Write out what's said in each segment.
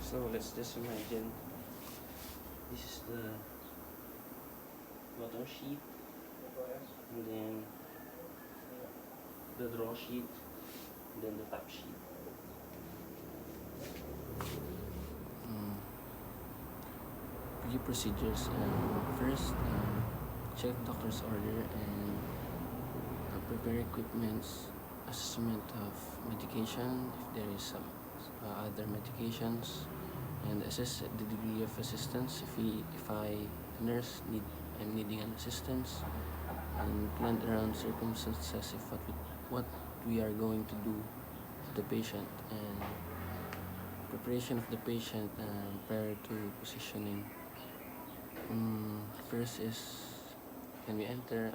So let's just imagine this is the bottom sheet, and then the draw sheet, and then the top sheet. Few procedures. First, check doctor's order and prepare equipments, assessment of medication if there is some other medications, and assess the degree of assistance if I nurse I'm needing an assistance, and plan around circumstances if what we are going to do to the patient, and preparation of the patient prior to positioning. First is when we enter,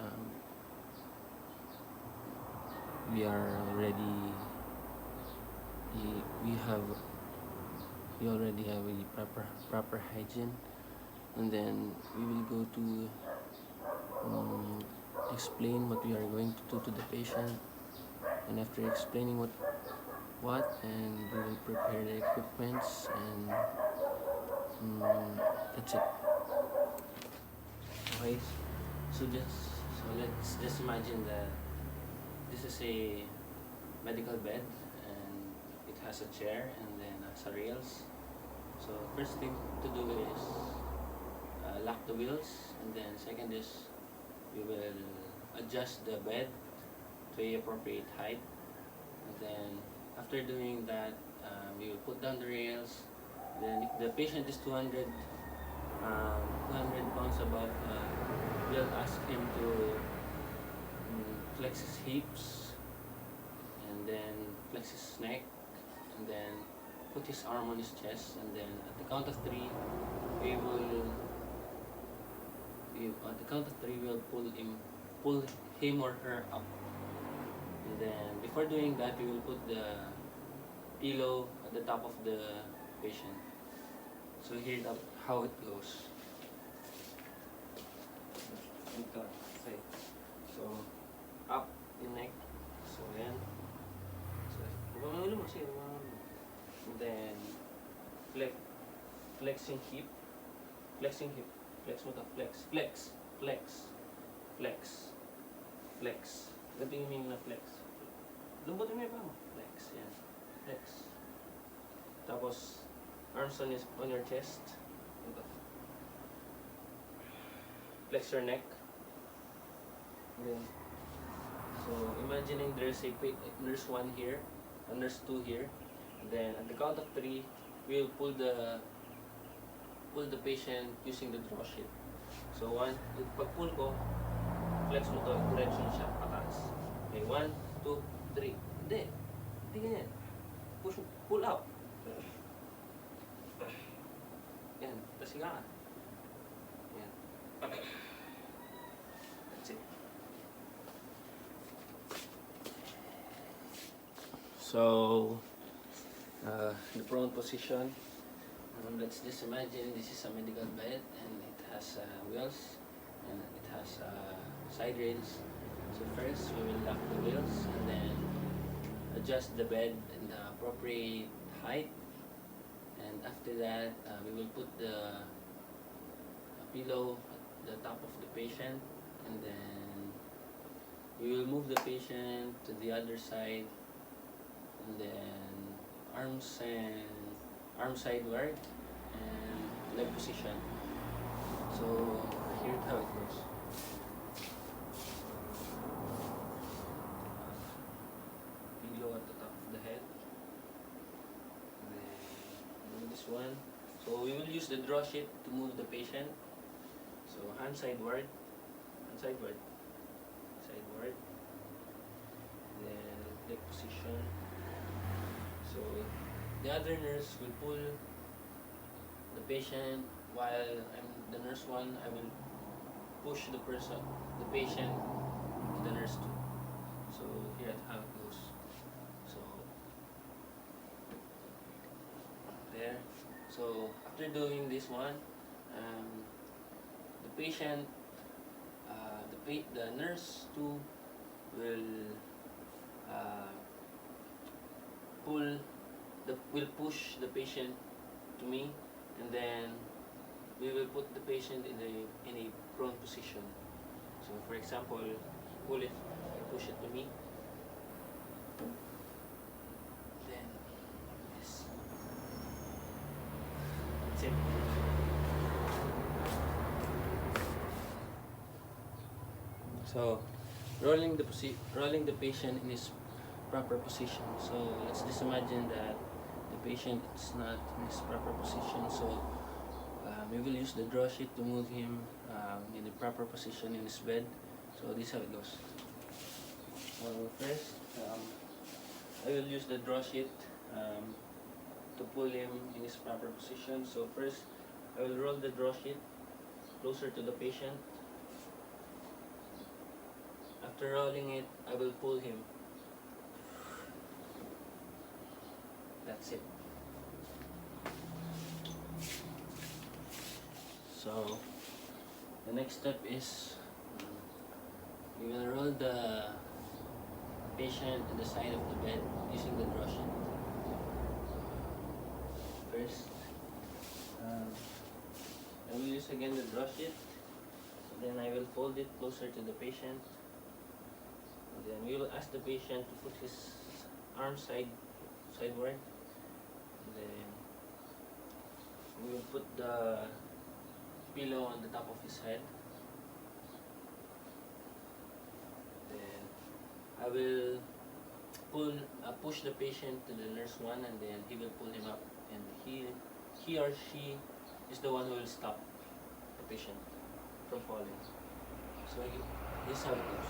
we are already we already have a proper hygiene, and then we will go to explain what we are going to do to the patient, and after explaining what and we will prepare the equipments, and that's it. Okay, so let's just imagine that this is a medical bed, and it has a chair and then has a rails. So first thing to do is lock the wheels, and then second is we will adjust the bed to a appropriate height, and then after doing that, we will put down the rails. Then if the patient is 200 pounds above, we'll ask him to flex his hips, and then flex his neck, and then put his arm on his chest, and then at the count of three, we'll pull him or her up, and then before doing that, we will put the pillow at the top of the patient. So here's how it goes. Okay. So up yung neck. So yan. So ulo mo siya. And then flexing hip. Flex mo to. Flex. Ganito yung meaning na flex. Lumbutin mo yung paa mo. Flex. Yan. Flex. Tapos arms on your chest. Flex your neck. And then, so imagining there's a nurse 1 here, a nurse 2 here. And then at the count of 3, we'll pull the patient using the draw sheet. So pag pull ko, flex mo to, direction siya pataas. Okay, 1, 2, 3. Hindi ganyan. Pull out. Yan, tapos higa ka. Yan. That's it. So, the prone position, let's just imagine this is a medical bed, and it has wheels, and it has side rails. So first, we will lock the wheels, and then adjust the bed in the appropriate height. And after that, we will put the pillow at the top of the patient, and then we will move the patient to the other side, and then arm sideward and leg position. So here's how it goes. Pillow at the top of the head, and then this one. So we will use the draw sheet to move the patient. So hand sideward, then leg position. So the other nurse will pull the patient, while I'm the nurse 1, I will push the patient to the nurse 2. So here's how it goes. So there. So after doing this one, the patient, the nurse 2 will push the patient to me, and then we will put the patient in a prone position. So for example, pull it, push it to me, then this. That's it. So rolling the patient in his proper position. So let's just imagine that the patient is not in his proper position. So we will use the draw sheet to move him in the proper position in his bed. So this is how it goes. So first, I will use the draw sheet to pull him in his proper position. So first, I will roll the draw sheet closer to the patient. After rolling it, I will pull him. That's it. So the next step is we will roll the patient to the side of the bed using the draw sheet. First, I will use again the draw sheet. Then I will fold it closer to the patient. And then we will ask the patient to put his arm sideward. And then we will put the pillow on the top of his head. Then I will push the patient to the nurse one, and then he will pull him up, and he or she is the one who will stop the patient from falling. So this is how it goes.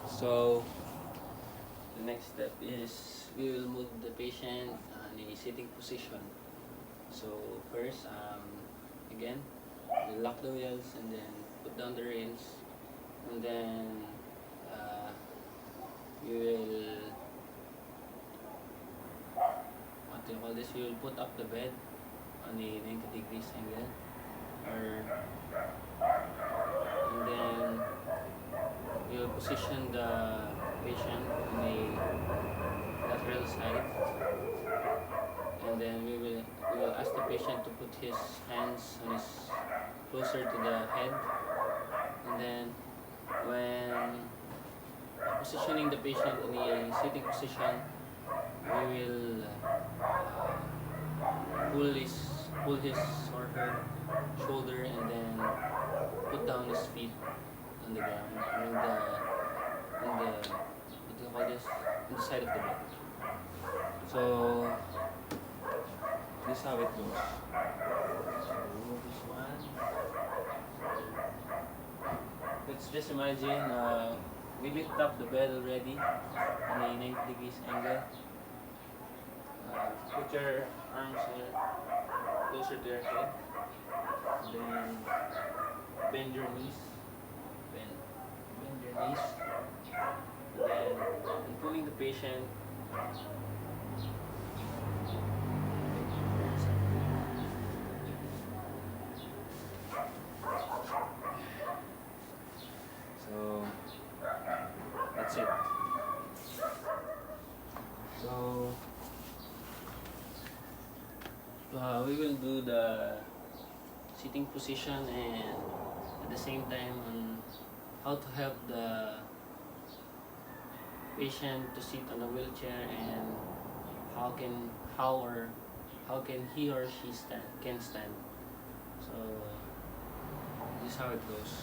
So the next step is we will move the patient in a sitting position. So first, again, we lock the wheels and then put down the reins, and then we will, what do you call this? We will put up the bed on a 90 degrees angle, and then we will position the patient in a lateral side, and then we will ask the patient to put his hands on his closer to the head, and then when positioning the patient in a sitting position, we will pull his or her shoulder, and then put down his feet on the ground, what do you call this? In the side of the bed. So this is how it goes. So remove this one. Let's just imagine we lift up the bed already on a 90 degrees angle. Put your arms here closer to your head. Then bend your knees. Bend your knees. And then pulling the patient. So that's it. So we will do the sitting position, and at the same time on how to help the patient to sit on a wheelchair, and how can he or she can stand. So this is how it goes.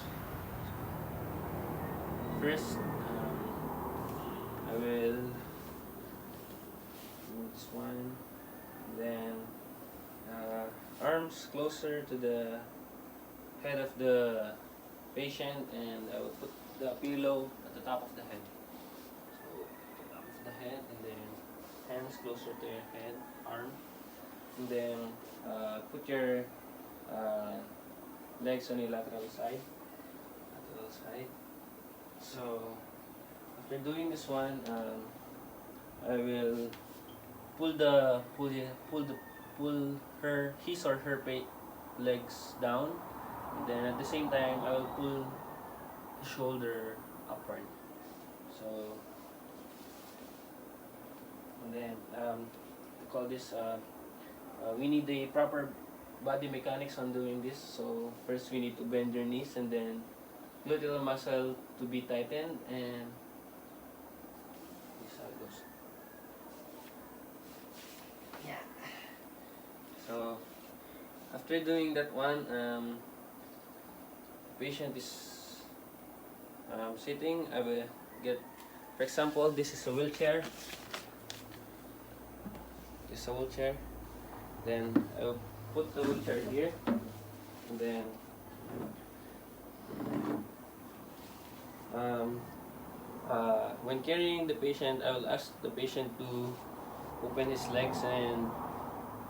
First, I will move this one, then arms closer to the head of the patient, and I will put the pillow at the top of the head. So top of the head, and then hands closer to your head, arm, and then put your legs on the lateral side. So after doing this one, I will pull his or her legs down, and then at the same time I will pull the shoulder upward. So, and then to call this, we need the proper body mechanics on doing this. So first we need to bend your knees, and then gluteal muscle to be tightened, and this is how it goes. Yeah. So after doing that one, patient is sitting. I will get, for example, this is a wheelchair. This is a wheelchair. Then I will put the wheelchair here, and then when carrying the patient, I will ask the patient to open his legs and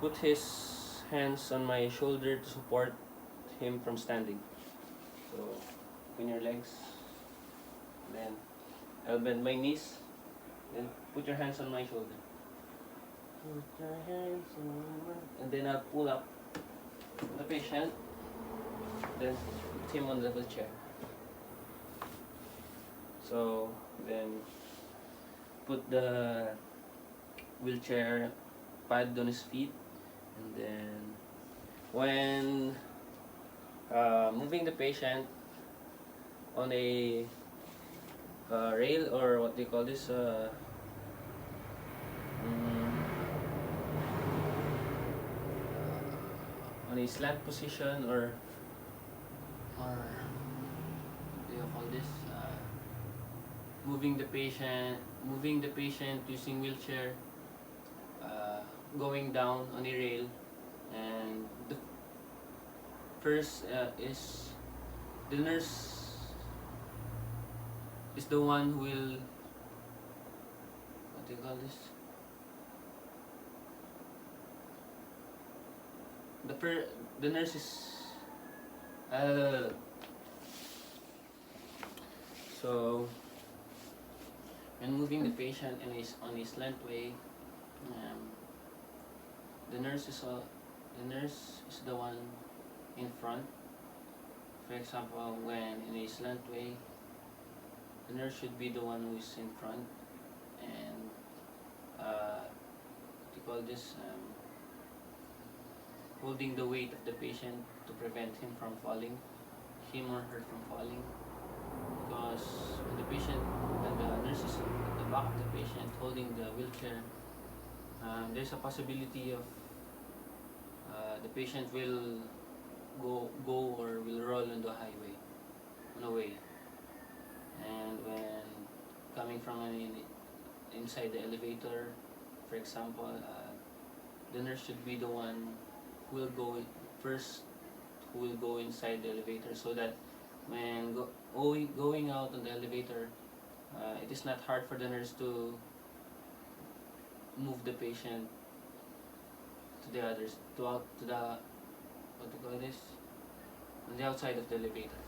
put his hands on my shoulder to support him from standing. So open your legs, then I'll bend my knees, then put your hands on my shoulder. Put your hands on, and then I'll pull up the patient, then put him on the wheelchair. So then put the wheelchair pad on his feet, and then when moving the patient on a rail, or what they call this, on a slant position, or what do you call this? Moving the patient using wheelchair, going down on a rail, and the first is the nurse is the one who will, what do you call this? The nurse is so when moving the patient on a slant way, the nurse is the one in front. For example, when in a slant way, the nurse should be the one who is in front, and what do you call this? Holding the weight of the patient to prevent him or her from falling. Because when the nurse is at the back of the patient holding the wheelchair, there's a possibility of the patient will go or will roll on a way. And when coming from inside the elevator, for example, the nurse should be the one who will go first, who will go inside the elevator, so that when going out on the elevator, it is not hard for the nurse to move the patient to the what do you call this, on the outside of the elevator.